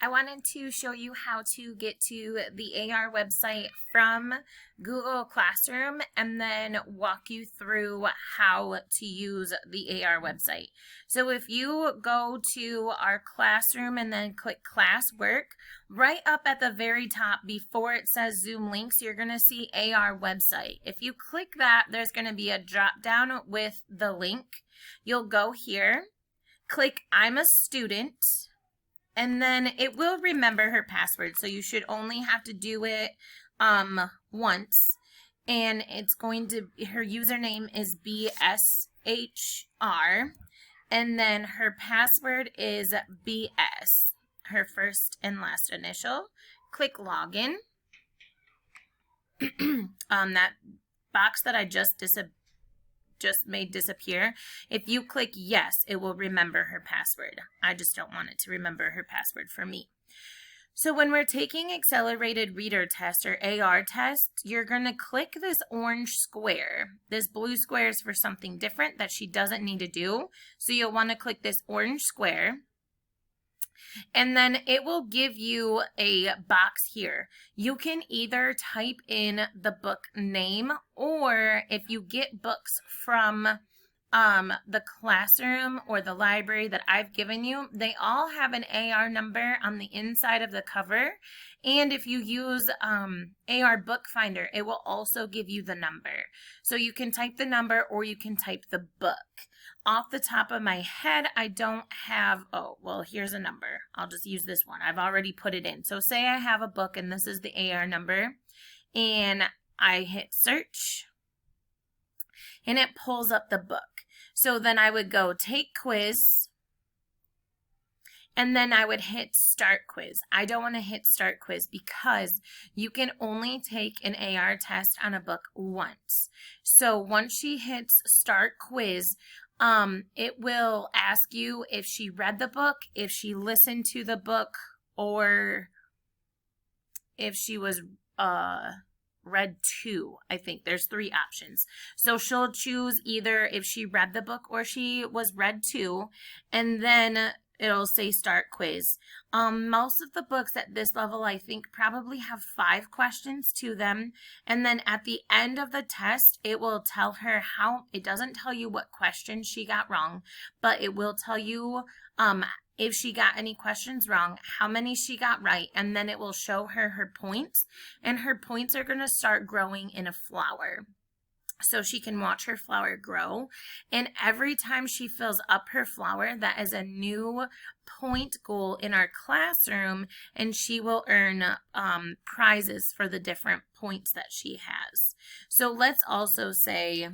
I wanted to show you how to get to the AR website from Google Classroom and then walk you through how to use the AR website. So if you go to our classroom and then click classwork, right up at the very top before it says Zoom links, you're going to see AR website. If you click that, there's going to be a drop down with the link. You'll go here, click I'm a student, and then it will remember her password. So you should only have to do it once. And it's going to, her username is BSHR. And then her password is BS, her first and last initial. Click login. That box that I just made disappear. If you click yes, it will remember her password. I just don't want it to remember her password for me. So when we're taking accelerated reader test or AR test, you're going to click this orange square. This blue square is for something different that she doesn't need to do. So you'll want to click this orange square. And then it will give you a box here. You can either type in the book name, or if you get books from the classroom or the library that I've given you, they all have an AR number on the inside of the cover. And if you use AR Book Finder, it will also give you the number. So you can type the number or you can type the book. Off the top of my head, I don't have, oh, well, here's a number. I'll just use this one. I've already put it in. So say I have a book and this is the AR number, and I hit search and it pulls up the book. So then I would go take quiz, and then I would hit start quiz. I don't want to hit start quiz because you can only take an AR test on a book once. So once she hits start quiz, it will ask you if she read the book, if she listened to the book, or if she was read to. I think there's 3 options. So she'll choose either if she read the book or she was read to, and then it'll say start quiz. Most of the books at this level, I think, probably have 5 questions to them. And then at the end of the test, it will tell her how, it doesn't tell you what question she got wrong, but it will tell you if she got any questions wrong, how many she got right, and then it will show her her points. And her points are going to start growing in a flower, so she can watch her flower grow. And every time she fills up her flower, that is a new point goal in our classroom, and she will earn prizes for the different points that she has. So let's also say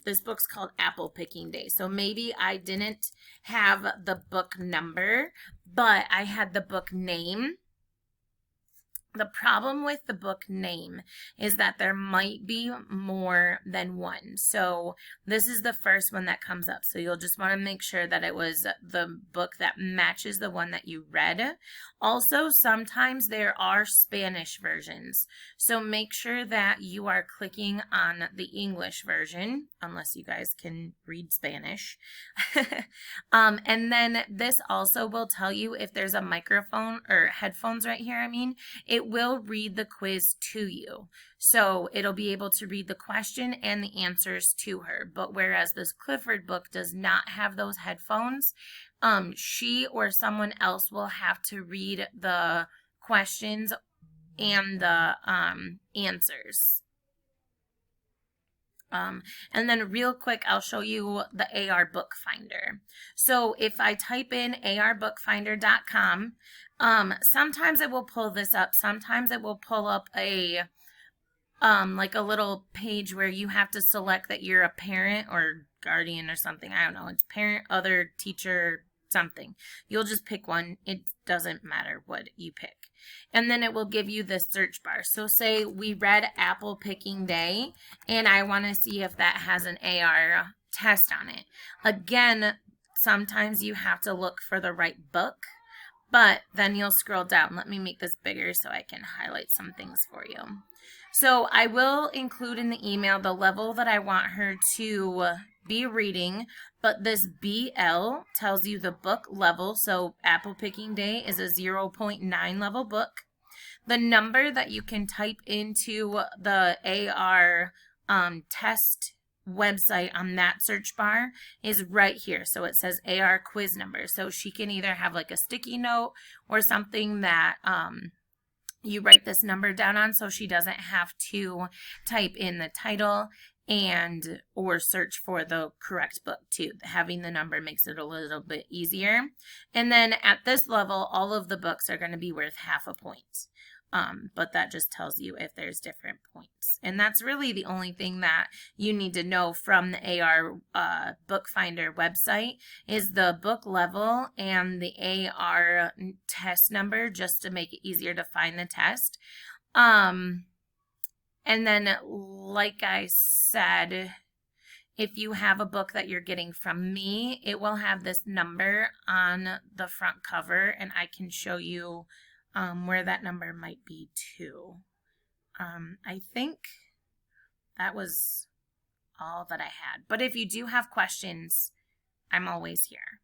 this book's called Apple Picking Day. So maybe I didn't have the book number, but I had the book name. The problem with the book name is that there might be more than one. So this is the first one that comes up. So you'll just want to make sure that it was the book that matches the one that you read. Also, sometimes there are Spanish versions. So make sure that you are clicking on the English version, unless you guys can read Spanish. And then this also will tell you if there's a microphone or headphones right here, it will read the quiz to you. So it'll be able to read the question and the answers to her. But whereas this Clifford book does not have those headphones, she or someone else will have to read the questions and the answers. And then real quick, I'll show you the AR Book Finder. So if I type in arbookfinder.com, sometimes it will pull this up. Sometimes it will pull up a like a little page where you have to select that you're a parent or guardian or something. I don't know. It's parent, other, teacher, something. You'll just pick one. It doesn't matter what you pick. And then it will give you the search bar. So say we read Apple Picking Day, and I want to see if that has an AR test on it. Again, sometimes you have to look for the right book, but then you'll scroll down. Let me make this bigger so I can highlight some things for you. So I will include in the email the level that I want her to be reading, But this BL tells you the book level. So Apple Picking Day is a 0.9 level book. The number that you can type into the AR test website on that search bar is right here. So it says AR quiz number. So she can either have like a sticky note or something that you write this number down on, so she doesn't have to type in the title and or search for the correct book too. Having the number makes it a little bit easier. And then at this level, all of the books are going to be worth half a point. But that just tells you if there's different points. And that's really the only thing that you need to know from the AR Bookfinder website is the book level and the AR test number, just to make it easier to find the test. And then, like I said, if you have a book that you're getting from me, it will have this number on the front cover, and I can show you where that number might be too. I think that was all that I had. But if you do have questions, I'm always here.